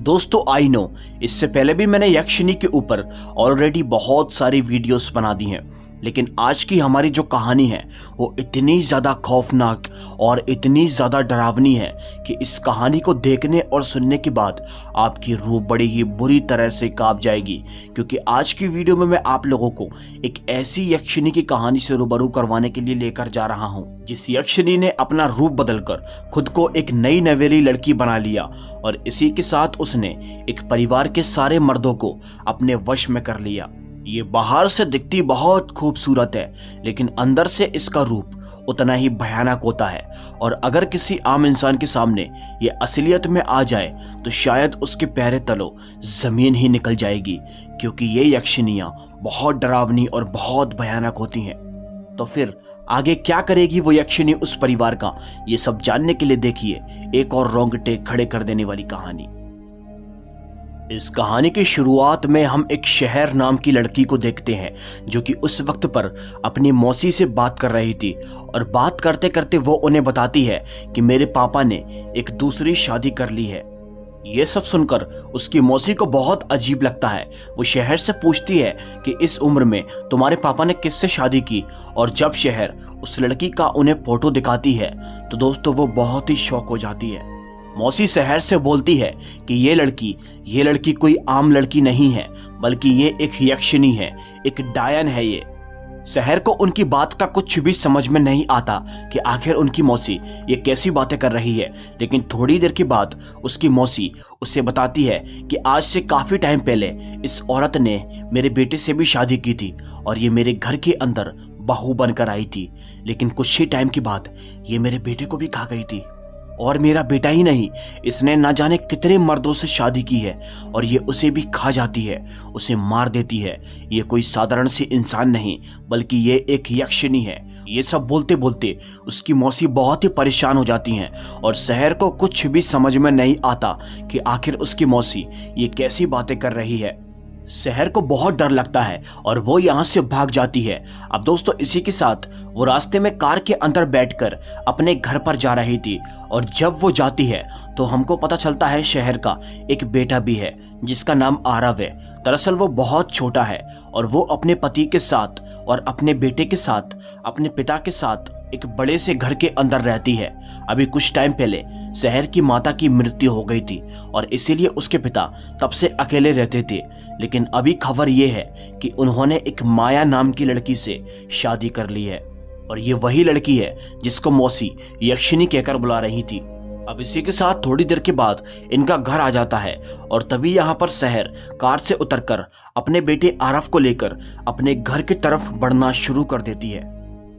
दोस्तों I know, इससे पहले भी मैंने यक्षिनी के ऊपर ऑलरेडी बहुत सारी वीडियोस बना दी हैं, लेकिन आज की हमारी जो कहानी है वो इतनी ज़्यादा खौफनाक और इतनी ज़्यादा डरावनी है कि इस कहानी को देखने और सुनने के बाद आपकी रूह बड़ी ही बुरी तरह से कांप जाएगी। क्योंकि आज की वीडियो में मैं आप लोगों को एक ऐसी यक्षिनी की कहानी से रूबरू करवाने के लिए लेकर जा रहा हूँ जिस यक्षिनी ने अपना रूप बदलकर खुद को एक नई नवेली लड़की बना लिया और इसी के साथ उसने एक परिवार के सारे मर्दों को अपने वश में कर लिया। ये बाहर से दिखती बहुत खूबसूरत है, लेकिन अंदर से इसका रूप उतना ही भयानक होता है और अगर किसी आम इंसान के सामने ये असलियत में आ जाए तो शायद उसके पैरों तलों जमीन ही निकल जाएगी, क्योंकि ये यक्षिनियां बहुत डरावनी और बहुत भयानक होती हैं। तो फिर आगे क्या करेगी वो यक्षिनी उस परिवार का, ये सब जानने के लिए देखिए एक और रोंगटे खड़े कर देने वाली कहानी। इस कहानी की शुरुआत में हम एक शहर नाम की लड़की को देखते हैं जो कि उस वक्त पर अपनी मौसी से बात कर रही थी और बात करते करते वो उन्हें बताती है कि मेरे पापा ने एक दूसरी शादी कर ली है। ये सब सुनकर उसकी मौसी को बहुत अजीब लगता है। वो शहर से पूछती है कि इस उम्र में तुम्हारे पापा ने किससे शादी की, और जब शहर उस लड़की का उन्हें फोटो दिखाती है तो दोस्तों वो बहुत ही शॉक हो जाती है। मौसी शहर से बोलती है कि ये लड़की कोई आम लड़की नहीं है, बल्कि ये एक यक्षिनी है, एक डायन है। ये शहर को उनकी बात का कुछ भी समझ में नहीं आता कि आखिर उनकी मौसी ये कैसी बातें कर रही है। लेकिन थोड़ी देर के बाद उसकी मौसी उसे बताती है कि आज से काफ़ी टाइम पहले इस औरत ने मेरे बेटे से भी शादी की थी और ये मेरे घर के अंदर बहू बनकर आई थी, लेकिन कुछ ही टाइम के बाद ये मेरे बेटे को भी खा गई थी। और मेरा बेटा ही नहीं, इसने ना जाने कितने मर्दों से शादी की है और ये उसे भी खा जाती है, उसे मार देती है। ये कोई साधारण सी इंसान नहीं, बल्कि ये एक यक्षिनी है। ये सब बोलते बोलते उसकी मौसी बहुत ही परेशान हो जाती हैं और शहर को कुछ भी समझ में नहीं आता कि आखिर उसकी मौसी ये कैसी बातें कर रही है। शहर को बहुत डर लगता है और वो यहाँ से भाग जाती है। अब दोस्तों इसी के साथ वो रास्ते में कार के अंदर बैठकर अपने घर पर जा रही थी और जब वो जाती है तो हमको पता चलता है शहर का एक बेटा भी है जिसका नाम आरव है। दरअसल वो बहुत छोटा है और वो अपने पति के साथ और अपने बेटे के साथ अपने पिता के साथ एक बड़े से घर के अंदर रहती है। अभी कुछ टाइम पहले शहर की माता की मृत्यु हो गई थी और इसीलिए उसके पिता तब से अकेले रहते थे। लेकिन अभी खबर ये है कि उन्होंने एक माया नाम की लड़की से शादी कर ली है और ये वही लड़की है जिसको मौसी यक्षिनी कहकर बुला रही थी। अब इसी के साथ थोड़ी देर के बाद इनका घर आ जाता है और तभी यहाँ पर शहर कार से उतरकर अपने बेटे आरव को लेकर अपने घर की तरफ बढ़ना शुरू कर देती है।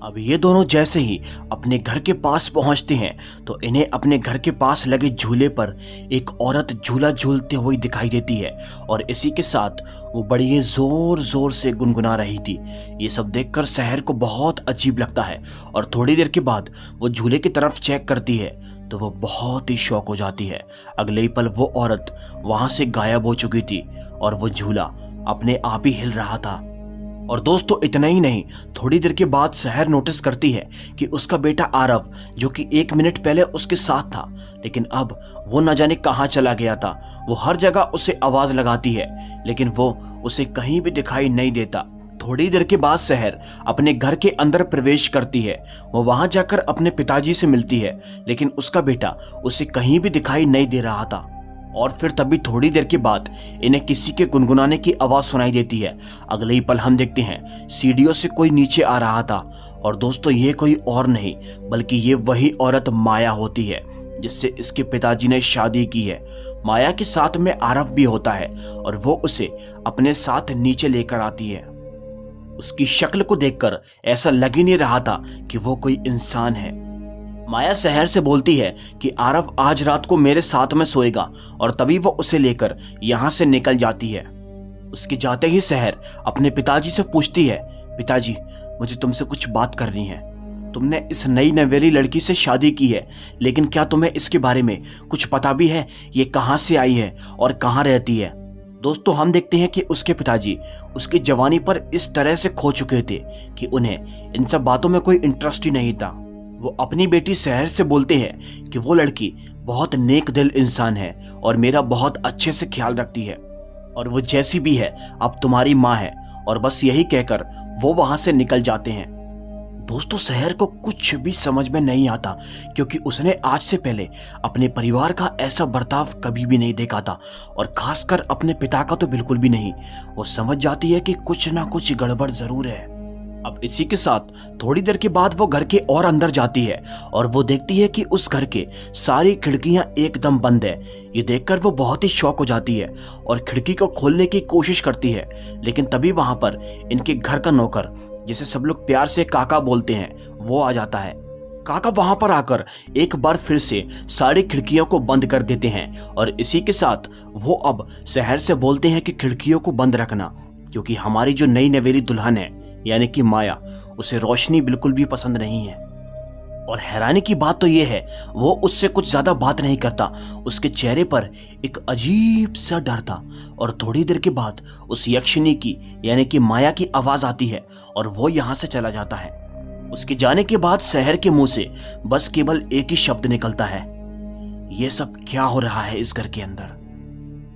अब ये दोनों जैसे ही अपने घर के पास पहुंचते हैं तो इन्हें अपने घर के पास लगे झूले पर एक औरत झूला झूलते हुए दिखाई देती है और इसी के साथ वो बड़ी ही जोर जोर से गुनगुना रही थी। ये सब देखकर शहर को बहुत अजीब लगता है और थोड़ी देर के बाद वो झूले की तरफ चेक करती है तो वो बहुत ही शॉक हो जाती है। अगले ही पल वो औरत वहां से गायब हो चुकी थी और वो झूला अपने आप ही हिल रहा था। और दोस्तों इतना ही नहीं, थोड़ी देर के बाद शहर नोटिस करती है कि उसका बेटा आरव जो कि 1 मिनट पहले उसके साथ था, लेकिन अब वो न जाने कहाँ चला गया था। वो हर जगह उसे आवाज लगाती है लेकिन वो उसे कहीं भी दिखाई नहीं देता। थोड़ी देर के बाद शहर अपने घर के अंदर प्रवेश करती है। वो वहां जाकर अपने पिताजी से मिलती है लेकिन उसका बेटा उसे कहीं भी दिखाई नहीं दे रहा था। और फिर तभी थोड़ी देर के बाद इन्हें किसी के गुनगुनाने की आवाज सुनाई देती है। अगले ही पल हम देखते हैं सीढ़ियों से कोई नीचे आ रहा था और दोस्तों ये कोई और नहीं बल्कि ये वही औरत माया होती है जिससे इसके पिताजी ने शादी की है। माया के साथ में आरव भी होता है और वो उसे अपने साथ नीचे लेकर आती है। उसकी शक्ल को देखकर ऐसा लग ही नहीं रहा था कि वो कोई इंसान है। माया शहर से बोलती है कि आरव आज रात को मेरे साथ में सोएगा और तभी वो उसे लेकर यहाँ से निकल जाती है। उसके जाते ही शहर अपने पिताजी से पूछती है, पिताजी मुझे तुमसे कुछ बात करनी है। तुमने इस नई नवेली लड़की से शादी की है, लेकिन क्या तुम्हें इसके बारे में कुछ पता भी है? ये कहाँ से आई है और कहाँ रहती है? दोस्तों हम देखते हैं कि उसके पिताजी उसकी जवानी पर इस तरह से खो चुके थे कि उन्हें इन सब बातों में कोई इंटरेस्ट ही नहीं था। वो अपनी बेटी शहर से बोलते हैं कि वो लड़की बहुत नेक दिल इंसान है और मेरा बहुत अच्छे से ख्याल रखती है, और वो जैसी भी है अब तुम्हारी माँ है। और बस यही कहकर वो वहां से निकल जाते हैं। दोस्तों, शहर को कुछ भी समझ में नहीं आता, क्योंकि उसने आज से पहले अपने परिवार का ऐसा बर्ताव कभी भी नहीं देखा था, और खासकर अपने पिता का तो बिल्कुल भी नहीं। वो समझ जाती है कि कुछ ना कुछ गड़बड़ जरूर है। अब इसी के साथ थोड़ी देर के बाद वो घर के और अंदर जाती है और वो देखती है कि उस घर के सारी खिड़कियां एकदम बंद है। ये देखकर वो बहुत ही शॉक हो जाती है और खिड़की को खोलने की कोशिश करती है, लेकिन तभी वहां पर इनके घर का नौकर, जिसे सब लोग प्यार से काका बोलते हैं, वो आ जाता है। काका वहां पर आकर एक बार फिर से सारी खिड़कियों को बंद कर देते हैं और इसी के साथ वो अब शहर से बोलते हैं कि खिड़कियों को बंद रखना, क्योंकि हमारी जो नई नवेली दुल्हन है यानी कि माया, उसे रोशनी बिल्कुल भी पसंद नहीं है। और हैरानी की बात तो यह है, वो उससे कुछ ज्यादा बात नहीं करता। उसके चेहरे पर एक अजीब सा डर था। और थोड़ी देर के बाद उस यक्षिनी की यानी कि माया की आवाज आती है और वो यहाँ से चला जाता है। उसके जाने के बाद शहर के मुंह से बस केवल एक ही शब्द निकलता है, ये सब क्या हो रहा है इस घर के अंदर।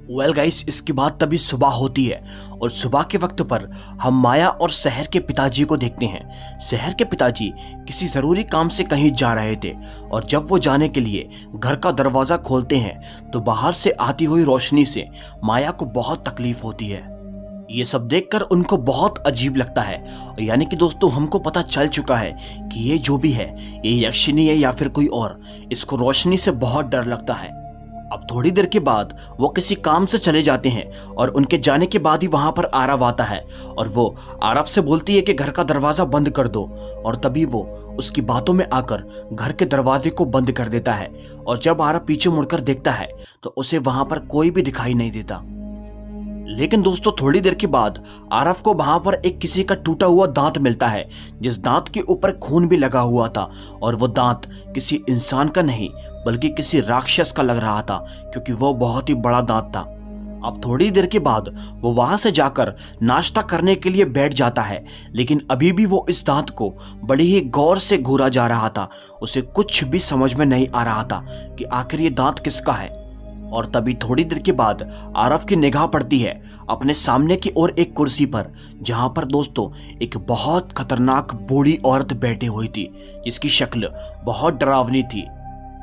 वेल गाइस, इसके बाद तभी सुबह होती है और सुबह के वक्त पर हम माया और शहर के पिताजी को देखते हैं। शहर के पिताजी किसी जरूरी काम से कहीं जा रहे थे और जब वो जाने के लिए घर का दरवाजा खोलते हैं तो बाहर से आती हुई रोशनी से माया को बहुत तकलीफ होती है। ये सब देखकर उनको बहुत अजीब लगता है। यानी कि दोस्तों, हमको पता चल चुका है कि ये जो भी है ये यक्षिनी है या फिर कोई और। इसको रोशनी से बहुत डर लगता है। अब थोड़ी देर के बाद वो किसी काम से चले जाते हैं और उनके जाने के बाद ही वहां पर आरव आता है और वो आरव से बोलती है कि घर का दरवाजा बंद कर दो, और तभी वो उसकी बातों में आकर घर के दरवाजे को बंद कर देता है। और जब आरव पीछे मुड़कर देखता है तो उसे वहां पर कोई भी दिखाई नहीं देता। लेकिन दोस्तों, थोड़ी देर के बाद आरव को वहां पर एक किसी का टूटा हुआ दांत मिलता है, जिस दांत के ऊपर खून भी लगा हुआ था। और वो दांत किसी इंसान का नहीं बल्कि किसी राक्षस का लग रहा था, क्योंकि वो बहुत ही बड़ा दांत था। अब थोड़ी देर के बाद वो वहां से जाकर नाश्ता करने के लिए बैठ जाता है, लेकिन अभी भी वो इस दांत को बड़ी ही गौर से घूरा जा रहा था। उसे कुछ भी समझ में नहीं आ रहा था कि आखिर ये दांत किसका है। और तभी थोड़ी देर के बाद आरव की निगाह पड़ती है अपने सामने की ओर एक कुर्सी पर, जहां पर दोस्तों एक बहुत खतरनाक बूढ़ी औरत बैठी हुई थी, जिसकी शक्ल बहुत डरावनी थी।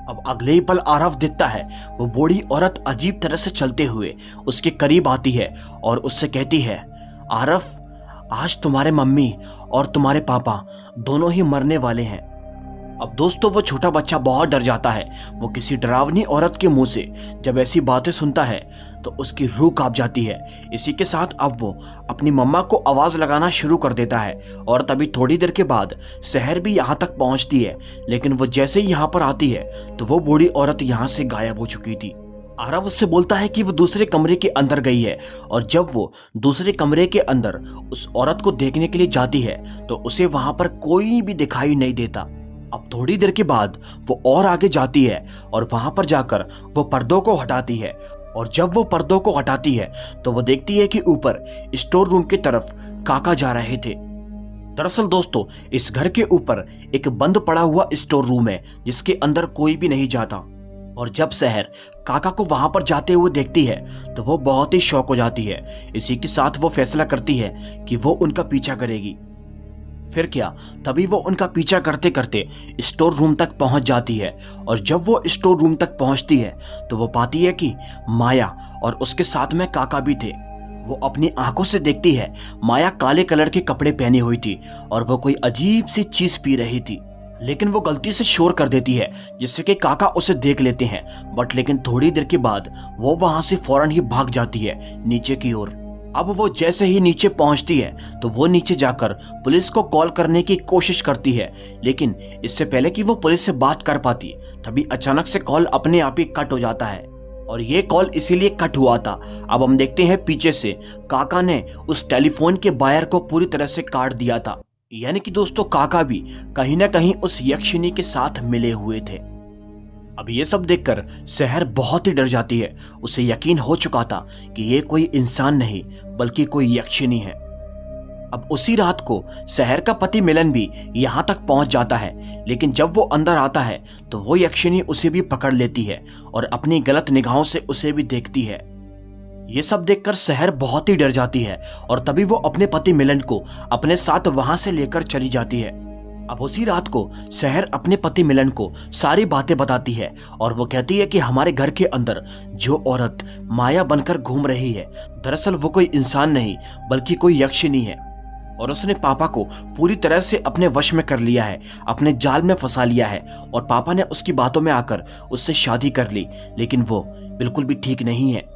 अब अगले ही पल आरव दिखता है, वो बूढ़ी औरत अजीब तरह से चलते हुए उसके करीब आती है और उससे कहती है, आरव, आज तुम्हारे मम्मी और तुम्हारे पापा दोनों ही मरने वाले हैं। अब दोस्तों, वो छोटा बच्चा बहुत डर जाता है। वो किसी डरावनी औरत के मुंह से जब ऐसी बातें सुनता है तो उसकी रूह कांप जाती है। इसी के साथ अब वो अपनी मम्मा को आवाज लगाना शुरू कर देता है। और तभी थोड़ी देर के बाद शहर भी यहाँ तक पहुँचती है, लेकिन वो जैसे ही यहाँ पर आती है तो वो बूढ़ी औरत यहाँ से गायब हो चुकी थी। आरव उससे बोलता है कि वो दूसरे कमरे के अंदर गई है, और जब वो दूसरे कमरे के अंदर उस औरत को देखने के लिए जाती है तो उसे वहां पर कोई भी दिखाई नहीं देता। अब थोड़ी देर के बाद वो और आगे जाती है और वहां पर जाकर वो पर्दों को हटाती है, और जब वो पर्दों को हटाती है तो वो देखती है कि ऊपर स्टोर रूम की तरफ काका जा रहे थे। दरअसल दोस्तों, इस घर के ऊपर एक बंद पड़ा हुआ स्टोर रूम है जिसके अंदर कोई भी नहीं जाता। और जब शहर काका को वहां पर जाते हुए देखती है तो वो बहुत ही शॉक हो जाती है। इसी के साथ वो फैसला करती है कि वो उनका पीछा करेगी। फिर क्या, तभी वो उनका पीछा करते करते स्टोर रूम तक पहुंच जाती है। और जब वो स्टोर रूम तक पहुंचती है तो वो पाती है कि माया और उसके साथ में काका भी थे। वो अपनी आंखों से देखती है, माया काले कलर के कपड़े पहनी हुई थी और वो कोई अजीब सी चीज पी रही थी, लेकिन वो गलती से शोर कर देती है जिससे कि काका उसे देख लेते हैं। लेकिन थोड़ी देर के बाद वो वहां से फौरन ही भाग जाती है नीचे की ओर। अब वो जैसे ही नीचे पहुंचती है तो वो नीचे जाकर पुलिस को कॉल करने की कोशिश करती है, लेकिन इससे पहले कि वो पुलिस से बात कर पाती तभी अचानक से कॉल अपने आप ही कट हो जाता है। और ये कॉल इसीलिए कट हुआ था। अब हम देखते हैं पीछे से काका ने उस टेलीफोन के वायर को पूरी तरह से काट दिया था। यानी कि दोस्तों, काका भी कहीं ना कहीं उस यक्षिनी के साथ मिले हुए थे। अब ये सब देखकर शहर बहुत ही डर जाती है। उसे यकीन हो चुका था कि ये कोई इंसान नहीं बल्कि कोई यक्षिनी है। अब उसी रात को शहर का पति मिलन भी यहाँ तक पहुंच जाता है, लेकिन जब वो अंदर आता है तो वो यक्षिनी उसे भी पकड़ लेती है और अपनी गलत निगाहों से उसे भी देखती है। ये सब देखकर शहर बहुत ही डर जाती है और तभी वो अपने पति मिलन को अपने साथ वहां से लेकर चली जाती है। अब उसी रात को शहर अपने पति मिलन को सारी बातें बताती है और वो कहती है कि हमारे घर के अंदर जो औरत माया बनकर घूम रही है, दरअसल वो कोई इंसान नहीं बल्कि कोई यक्षिनी है और उसने पापा को पूरी तरह से अपने वश में कर लिया है, अपने जाल में फंसा लिया है और पापा ने उसकी बातों में आकर उससे शादी कर ली, लेकिन वो बिल्कुल भी ठीक नहीं है।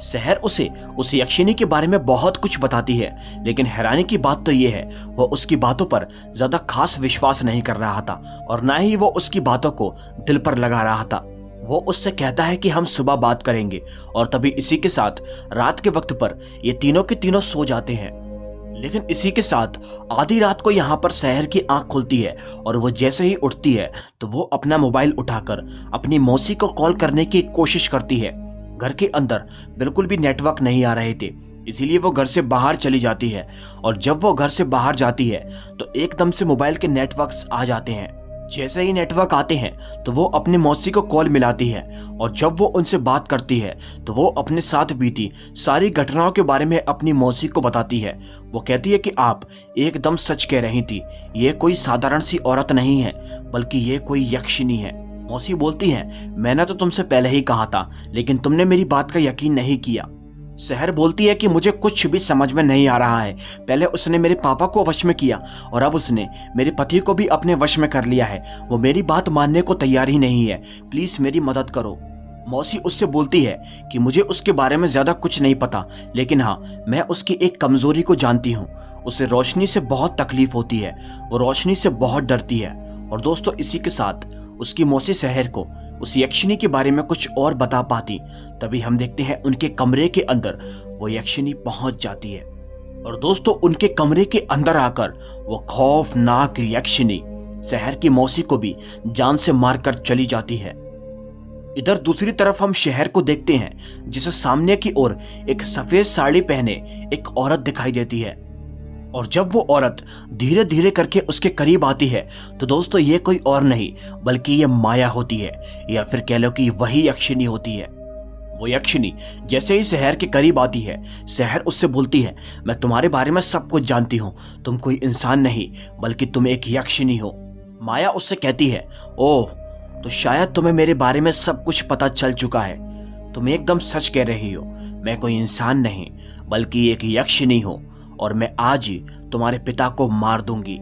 शहर उसे उस यक्षिनी के बारे में बहुत कुछ बताती है, लेकिन हैरानी की बात तो यह है वो उसकी बातों पर ज्यादा खास विश्वास नहीं कर रहा था और ना ही वो उसकी बातों को दिल पर लगा रहा था। वो उससे कहता है कि हम सुबह बात करेंगे और तभी इसी के साथ रात के वक्त पर ये तीनों के तीनों सो जाते हैं। लेकिन इसी के साथ आधी रात को यहाँ पर शहर की आंख खुलती है और वो जैसे ही उठती है तो वो अपना मोबाइल उठाकर अपनी मौसी को कॉल करने की कोशिश करती है। घर के अंदर बिल्कुल भी नेटवर्क नहीं आ रहे थे, इसीलिए वो घर से बाहर चली जाती है और जब वो घर से बाहर जाती है तो एकदम से मोबाइल के नेटवर्क्स आ जाते हैं। जैसे ही नेटवर्क आते हैं तो वो अपनी मौसी को कॉल मिलाती है और जब वो उनसे बात करती है तो वो अपने साथ बीती सारी घटनाओं के बारे में अपनी मौसी को बताती है। वो कहती है कि आप एकदम सच कह रही थी, ये कोई साधारण सी औरत नहीं है बल्कि ये कोई यक्षिनी है। मौसी बोलती है, मैंने तो तुमसे पहले ही कहा था लेकिन तुमने मेरी बात का यकीन नहीं किया। शहर बोलती है कि मुझे कुछ भी समझ में नहीं आ रहा है, पहले उसने मेरे पापा को वश में किया और अब उसने मेरे पति को भी अपने वश में कर लिया है। वो मेरी बात मानने को तैयार ही नहीं है, प्लीज मेरी मदद करो। मौसी उससे बोलती है कि मुझे उसके बारे में ज्यादा कुछ नहीं पता, लेकिन हाँ मैं उसकी एक कमजोरी को जानती हूँ, उसे रोशनी से बहुत तकलीफ होती है, वो रोशनी से बहुत डरती है। और दोस्तों इसी के साथ उसकी मौसी शहर को उस यक्षिनी के बारे में कुछ और बता पाती, तभी हम देखते हैं उनके कमरे के अंदर वो यक्षिनी पहुंच जाती है और दोस्तों उनके कमरे के अंदर आकर वो खौफनाक यक्षिनी शहर की मौसी को भी जान से मारकर चली जाती है। इधर दूसरी तरफ हम शहर को देखते हैं जिसे सामने की ओर एक सफेद साड़ी पहने एक औरत दिखाई देती है और जब वो औरत धीरे धीरे करके उसके करीब आती है तो दोस्तों ये कोई और नहीं बल्कि ये माया होती है, या फिर कह लो कि वही यक्षिनी होती है। वो यक्षिनी जैसे ही शहर के करीब आती है शहर उससे बोलती है, मैं तुम्हारे बारे में सब कुछ जानती हूँ, तुम कोई इंसान नहीं बल्कि तुम एक यक्षिनी हो। माया उससे कहती है, ओह तो शायद तुम्हें मेरे बारे में सब कुछ पता चल चुका है, तुम एकदम सच कह रही हो, मैं कोई इंसान नहीं बल्कि एक यक्षिनी हूँ और मैं आज ही तुम्हारे पिता को मार दूंगी।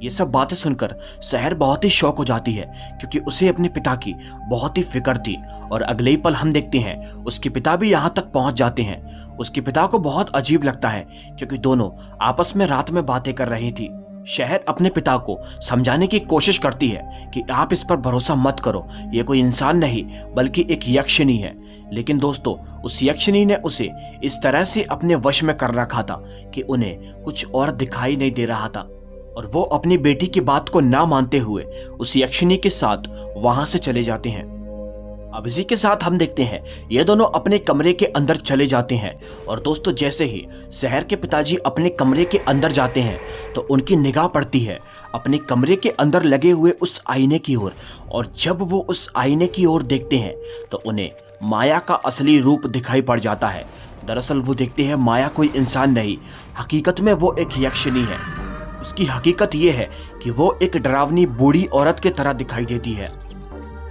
ये सब बातें सुनकर शहर बहुत ही शौक हो जाती है क्योंकि उसे अपने पिता की बहुत ही फिक्र थी और अगले ही पल हम देखते हैं उसके पिता भी यहाँ तक पहुंच जाते हैं। उसके पिता को बहुत अजीब लगता है क्योंकि दोनों आपस में रात में बातें कर रही थी। शहर अपने पिता को समझाने की कोशिश करती है कि आप इस पर भरोसा मत करो, ये कोई इंसान नहीं बल्कि एक यक्षिनी है। लेकिन दोस्तों उस यक्षिनी ने उसे इस तरह से अपने वश में कर रखा था कि उन्हें कुछ और दिखाई नहीं दे रहा था और वो अपनी बेटी की बात को ना मानते हुए उस यक्षिनी के साथ वहां से चले जाते हैं। अब इसी के साथ हम देखते हैं ये दोनों अपने कमरे के अंदर चले जाते हैं और दोस्तों जैसे ही शहर के पिताजी अपने कमरे के अंदर जाते हैं तो उनकी निगाह पड़ती है अपने कमरे के अंदर लगे हुए उस आईने की ओर और जब वो उस आईने की ओर देखते हैं तो उन्हें माया का असली रूप दिखाई पड़ जाता है। दरअसल वो देखते हैं माया कोई इंसान नहीं, हकीकत में वो एक यक्षिनी है। उसकी हकीकत ये है कि वो एक डरावनी बूढ़ी औरत की तरह दिखाई देती है।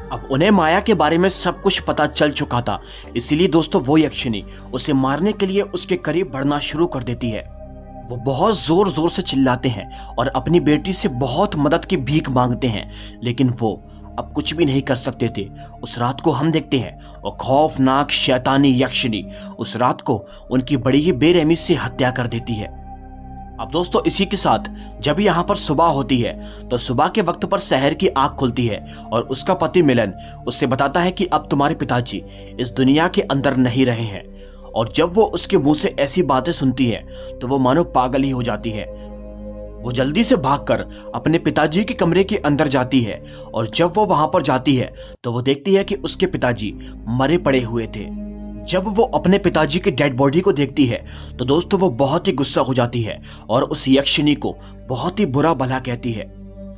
अब उन्हें माया के बारे में सब कुछ पता चल चुका था, इसीलिए दोस्तों वो यक्षिनी उसे मारने के लिए उसके करीब बढ़ना शुरू कर देती है। वो बहुत जोर जोर से चिल्लाते हैं और अपनी बेटी से बहुत मदद की भीख मांगते हैं, लेकिन वो अब कुछ भी नहीं कर सकते थे। उस रात को हम देखते हैं और खौफनाक शैतानी यक्षिनी उस रात को उनकी बड़ी ही बेरहमी से हत्या कर देती है। अब दोस्तों इसी के साथ जब यहाँ पर सुबह होती है तो सुबह के वक्त पर शहर की आंख खुलती है और उसका पति मिलन उससे बताता है कि अब तुम्हारे पिताजी इस दुनिया के अंदर नहीं रहे हैं। और जब वो उसके मुंह से ऐसी बातें सुनती है तो वो मानो पागल ही हो जाती है। वो जल्दी से भागकर अपने पिताजी के कमरे के अंदर जाती है और जब वो वहां पर जाती है तो वो देखती है कि उसके पिताजी मरे पड़े हुए थे। जब वो अपने पिताजी की डेड बॉडी को देखती है तो दोस्तों वो बहुत ही गुस्सा हो जाती है और उस यक्षिनी को बहुत ही बुरा भला कहती है।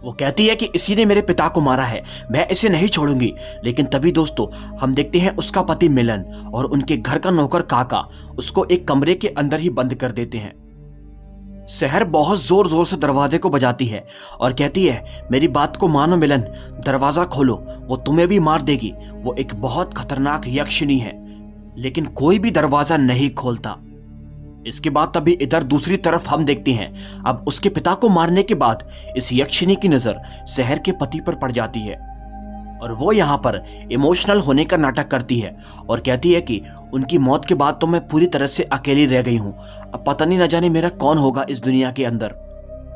वो कहती है कि इसी ने मेरे पिता को मारा है, मैं इसे नहीं छोड़ूंगी। लेकिन तभी दोस्तों हम देखते हैं उसका पति मिलन और उनके घर का नौकर काका उसको एक कमरे के अंदर ही बंद कर देते हैं। शहर बहुत जोर जोर से दरवाजे को बजाती है और कहती है, मेरी बात को मानो मिलन, दरवाजा खोलो, वो तुम्हें भी मार देगी। वो एक बहुत खतरनाक यक्षिणी है। लेकिन कोई भी दरवाजा नहीं खोलता। इसके बाद तभी इधर दूसरी तरफ हम देखते हैं, अब उसके पिता को मारने के बाद इस यक्षिणी की नजर शहर के पति पर पड़ जाती है और वो यहाँ पर इमोशनल होने का नाटक करती है और कहती है कि उनकी मौत के बाद तो मैं पूरी तरह से अकेली रह गई हूँ, अब पता नहीं न जाने मेरा कौन होगा इस दुनिया के अंदर।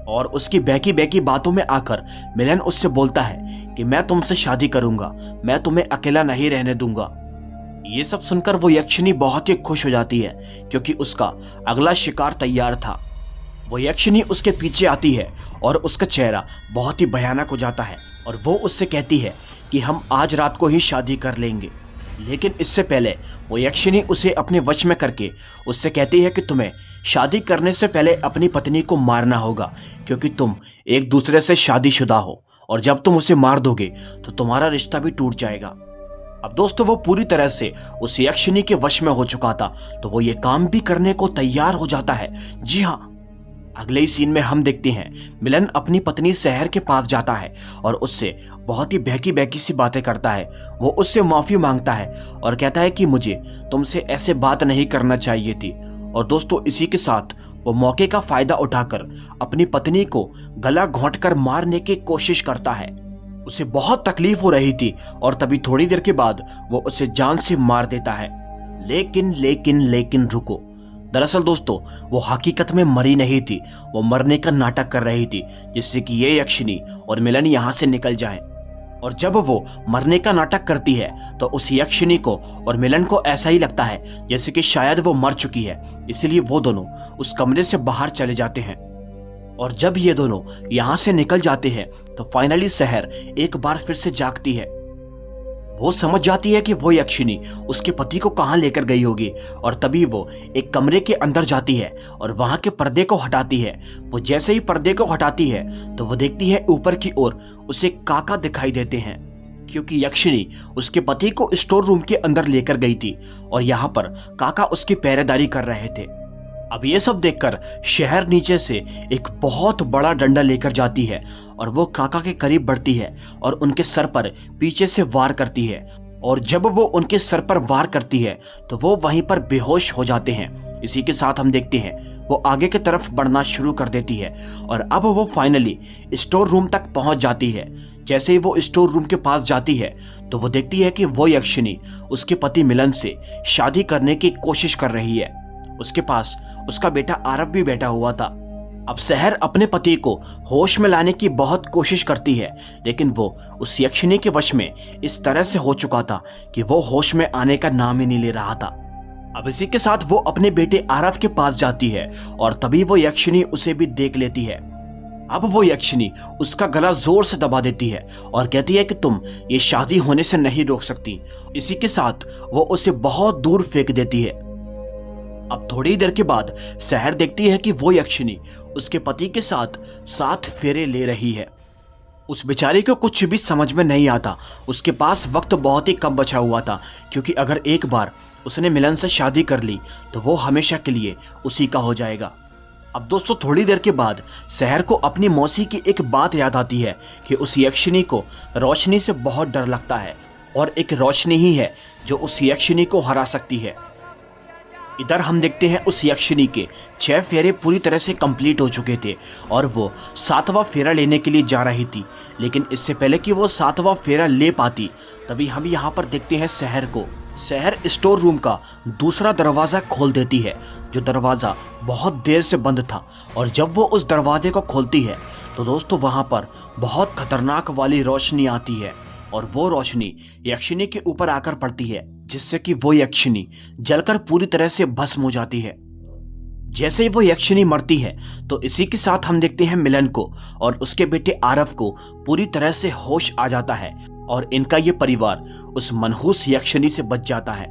और उसकी बहकी बहकी बातों में आकर मिलन उससे बोलता है कि मैं तुमसे शादी करूंगा, मैं तुम्हें अकेला नहीं रहने दूंगा। ये सब सुनकर वो यक्षिणी बहुत ही खुश हो जाती है क्योंकि उसका अगला शिकार तैयार था। वो यक्षिणी उसके पीछे आती है और उसका चेहरा बहुत ही भयानक हो जाता है और वो उससे कहती है कि हम आज रात को ही शादी कर लेंगे। लेकिन इससे पहले वो यक्षिणी उसे अपने वश में करके उससे कहती है कि तुम्हें शादी करने से पहले अपनी पत्नी को मारना होगा क्योंकि तुम एक दूसरे से शादीशुदा हो और जब तुम उसे मार दोगे तो तुम्हारा रिश्ता भी टूट जाएगा। अब दोस्तों वो पूरी तरह से उस यक्षिणी के वश में हो चुका था तो वो ये काम भी करने को तैयार हो जाता है। जी हाँ, अगले ही सीन में हम देखते हैं मिलन अपनी पत्नी शहर के पास जाता है और उससे बहुत ही बहकी बहकी सी बातें करता है। वो उससे माफी मांगता है और कहता है कि मुझे तुमसे ऐसे बात नहीं करना चाहिए थी। और दोस्तों इसी के साथ वो मौके का फायदा उठाकर अपनी पत्नी को गला घोंटकर मारने की कोशिश करता है। उसे बहुत तकलीफ हो रही थी और तभी थोड़ी देर के बाद वो उसे जान से मार देता है। लेकिन रुको, दरअसल दोस्तों वो हकीकत में मरी नहीं थी, वो मरने का नाटक कर रही थी जिससे कि ये यक्षिणी और मिलन यहाँ से निकल जाएं। और जब वो मरने का नाटक करती है तो उस यक्षिणी को और मिलन को ऐसा ही लगता है जैसे कि शायद वो मर चुकी है, इसलिए वो दोनों उस कमरे से बाहर चले जाते हैं। और जब ये दोनों यहाँ से निकल जाते हैं तो फाइनली शहर एक बार फिर से जागती है। वो समझ जाती है कि वो यक्षिणी उसके पति को कहाँ लेकर गई होगी और तभी वो एक कमरे के अंदर जाती है और वहां के पर्दे को हटाती है। वो जैसे ही पर्दे को हटाती है तो वो देखती है ऊपर की ओर उसे काका दिखाई देते हैं क्योंकि यक्षिणी उसके पति को स्टोर रूम के अंदर लेकर गई थी और यहाँ पर काका उसकी पहरेदारी कर रहे थे। अब ये सब देखकर शहर नीचे से एक बहुत बड़ा डंडा लेकर जाती है और वो काका के करीब बढ़ती है और उनके सर पर पीछे से वार करती है। और जब वो उनके सर पर वार करती है तो वो वहीं पर बेहोश हो जाते हैं। इसी के साथ हम देखते हैं वो आगे की तरफ बढ़ना शुरू कर देती है और अब वो फाइनली स्टोर रूम तक पहुंच जाती है। जैसे ही वो स्टोर रूम के पास जाती है तो वो देखती है कि वो यक्षिणी उसके पति मिलन से शादी करने की कोशिश कर रही है। उसके पास उसका बेटा आरव भी बैठा हुआ था। अब शहर अपने पति को होश में लाने की बहुत कोशिश करती है लेकिन वो उस यक्षिणी के वश में इस तरह से हो चुका था कि वो होश में आने का नाम ही नहीं ले रहा था। अब इसी के साथ वो अपने बेटे आरव के पास जाती है और तभी वो यक्षिणी उसे भी देख लेती है। अब वो यक्षिणी उसका गला जोर से दबा देती है और कहती है कि तुम ये शादी होने से नहीं रोक सकती। इसी के साथ वो उसे बहुत दूर फेंक देती है। अब थोड़ी देर के बाद शहर देखती है कि वो यक्षिणी उसके पति के साथ 7 फेरे ले रही है। उस बेचारी को कुछ भी समझ में नहीं आता। उसके पास वक्त बहुत ही कम बचा हुआ था क्योंकि अगर एक बार उसने मिलन से शादी कर ली तो वो हमेशा के लिए उसी का हो जाएगा। अब दोस्तों थोड़ी देर के बाद शहर को अपनी मौसी की एक बात याद आती है कि उस यक्षिणी को रोशनी से बहुत डर लगता है और एक रोशनी ही है जो उस यक्षिणी को हरा सकती है। इधर हम देखते हैं उस यक्षिणी के 6 फेरे पूरी तरह से कंप्लीट हो चुके थे और वो 7वां फेरा लेने के लिए जा रही थी। लेकिन इससे पहले कि वो 7वां फेरा ले पाती तभी हम यहाँ पर देखते हैं शहर को। शहर स्टोर रूम का दूसरा दरवाज़ा खोल देती है जो दरवाज़ा बहुत देर से बंद था। और जब वो उस दरवाजे को खोलती है तो दोस्तों वहाँ पर बहुत खतरनाक वाली रोशनी आती है और वो रोशनी यक्षिणी के ऊपर आकर पड़ती है जिससे कि वो यक्षिणी जलकर पूरी तरह से भस्म हो जाती है। जैसे ही वो यक्षिणी मरती है तो इसी के साथ हम देखते हैं मिलन को और उसके बेटे आरव को पूरी तरह से होश आ जाता है और इनका ये परिवार उस मनहूस यक्षिणी से बच जाता है।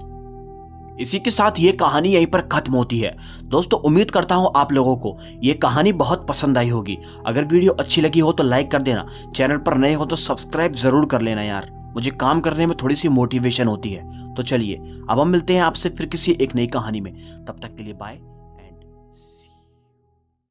इसी के साथ ये कहानी यहीं पर खत्म होती है। दोस्तों उम्मीद करता हूँ आप लोगों को ये कहानी बहुत पसंद आई होगी। अगर वीडियो अच्छी लगी हो तो लाइक कर देना, चैनल पर नए हो तो सब्सक्राइब जरूर कर लेना यार, मुझे काम करने में थोड़ी सी मोटिवेशन होती है। तो चलिए अब हम मिलते हैं आपसे फिर किसी एक नई कहानी में, तब तक के लिए बाय।